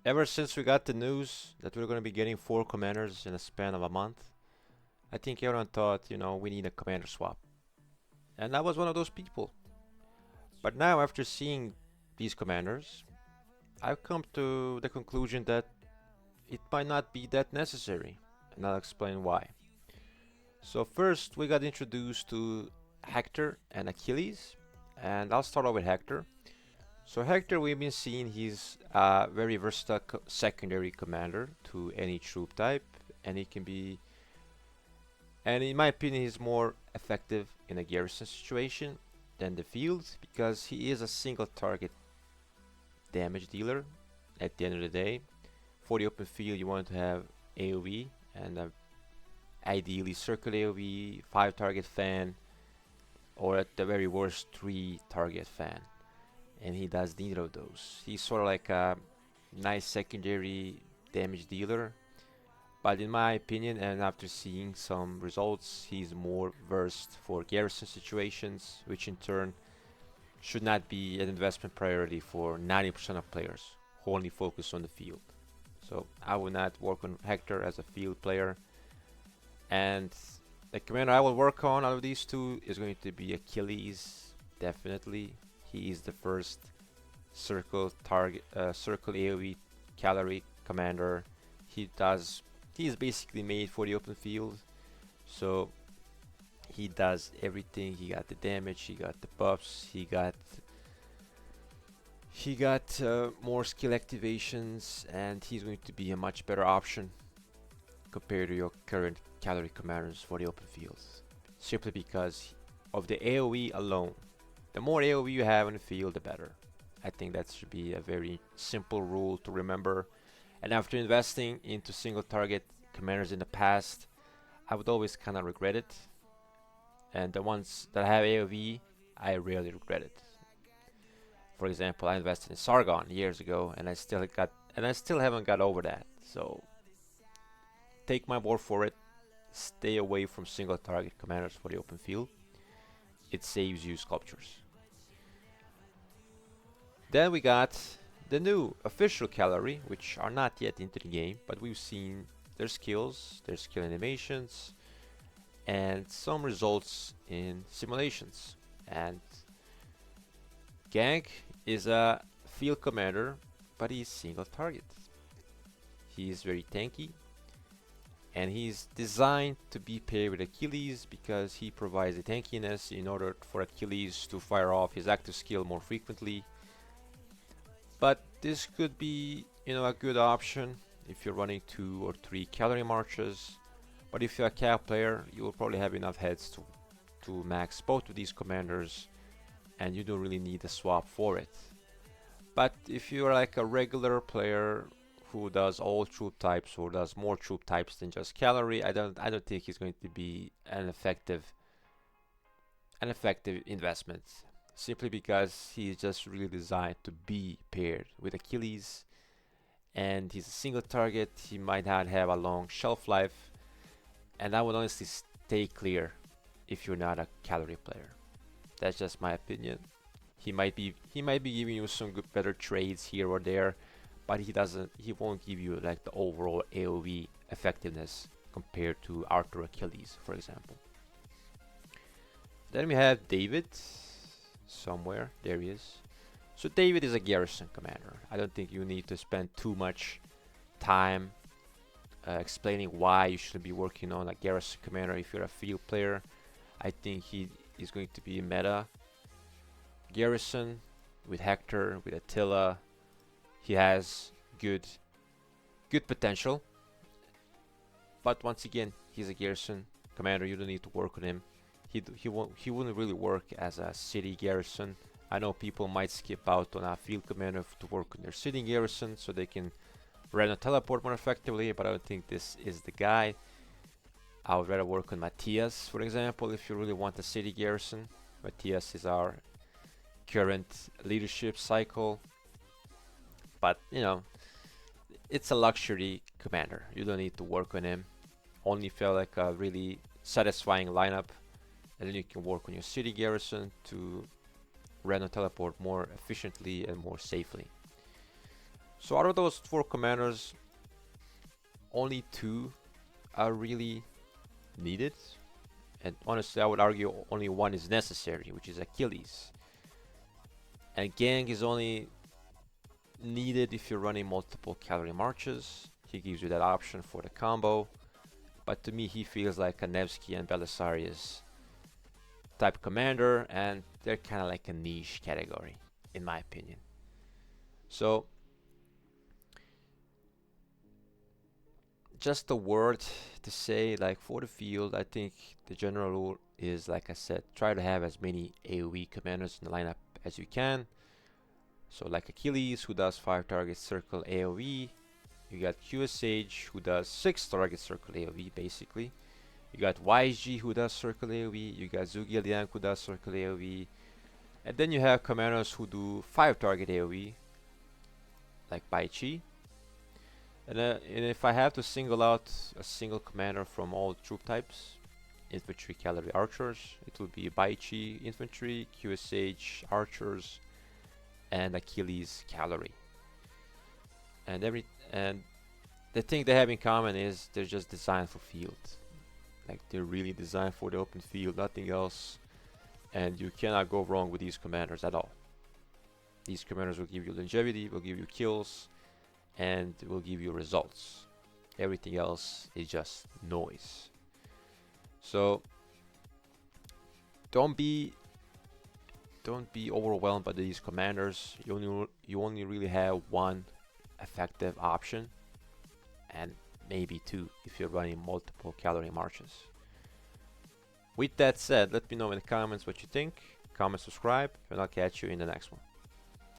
Ever since we got the news that we're going to be getting 4 commanders in a span of a month, I think everyone thought, we need a commander swap. And I was one of those people. But now, after seeing these commanders, I've come to the conclusion that it might not be that necessary. And I'll explain why. So, first, we got introduced to Hector and Achilles. And I'll start off with Hector. So Hector, we've been seeing he's a very versatile secondary commander to any troop type, and he can be, and in my opinion, he's more effective in a garrison situation than the field because he is a single target damage dealer. At the end of the day, for the open field, you want to have AoE and ideally circle AoE, 5 target fan, or at the very worst 3 target fan. And he does neither of those. He's sort of like a nice secondary damage dealer, but in my opinion, and after seeing some results, he's more versed for garrison situations, which in turn should not be an investment priority for 90% of players who only focus on the field. So I would not work on Hector as a field player. And the commander I will work on out of these two is going to be Achilles, definitely. He is the first circle AoE calorie commander. He is basically made for the open field, so he does everything. He got the damage, he got the buffs, he got more skill activations, and he's going to be a much better option compared to your current calorie commanders for the open fields, simply because of the AoE alone. The more AoE you have in the field, the better. I think that should be a very simple rule to remember. And after investing into single target commanders in the past, I would always kind of regret it. And the ones that have AoE, I rarely regret it. For example, I invested in Sargon years ago, and I still haven't got over that. So take my word for it. Stay away from single target commanders for the open field. It saves you sculptures. Then we got the new official cavalry, which are not yet into the game, but we've seen their skills, their skill animations, and some results in simulations. And Gang is a field commander, but he's single target. He is very tanky, and he's designed to be paired with Achilles because he provides the tankiness in order for Achilles to fire off his active skill more frequently. But this could be, a good option if you're running 2 or 3 calorie marches. But if you're a cav player, you will probably have enough heads to max both of these commanders, and you don't really need a swap for it. But if you're like a regular player who does all troop types or does more troop types than just cavalry, I don't think he's going to be an effective investment, simply because he's just really designed to be paired with Achilles, and he's a single target. He might not have a long shelf life, and I would honestly stay clear if you're not a cavalry player. That's just my opinion. He might be giving you some better trades here or there, but he won't give you like the overall AoE effectiveness compared to Arthur Achilles, for example. Then we have David somewhere. There he is. So David is a garrison commander. I don't think you need to spend too much time explaining why you should be working on a garrison commander if you're a field player. I think he is going to be a meta garrison with Hector, with Attila. He has good potential, but once again, he's a garrison commander. You don't need to work on him. He wouldn't really work as a city garrison. I know people might skip out on a field commander to work on their city garrison so they can run a teleport more effectively, but I don't think this is the guy. I would rather work on Matthias, for example, if you really want a city garrison. Matthias is our current leadership cycle, but it's a luxury commander. You don't need to work on him. Only feel like a really satisfying lineup, and then you can work on your city garrison to run a teleport more efficiently and more safely. So out of those 4 commanders, only 2 are really needed, and honestly I would argue only 1 is necessary, which is Achilles. And Gang is only needed if you're running multiple calorie marches. He gives you that option for the combo, but to me he feels like a Nevsky and Belisarius type commander, and they're kind of like a niche category in my opinion. So just a word to say, like, for the field, I think the general rule is, like I said, try to have as many AoE commanders in the lineup as you can. So like Achilles, who does 5 target circle AoE. You got QSH, who does 6 target circle AoE basically. You got YG, who does circle AoE. You got Zhuge Liang, who does circle AoE. And then you have commanders who do 5 target AoE, like Bai Chi. And if I have to single out a single commander from all troop types, infantry, cavalry, archers, it would be Bai Chi infantry, QSH archers, and Achilles cavalry. And the thing they have in common is they're just designed for field. Like, they're really designed for the open field, nothing else. And you cannot go wrong with these commanders at all. These commanders will give you longevity, will give you kills, and will give you results. Everything else is just noise. So don't be overwhelmed by these commanders. You only really have 1 effective option, and maybe 2 if you're running multiple calorie marches. With that said, let me know in the comments what you think. Comment, subscribe, and I'll catch you in the next one.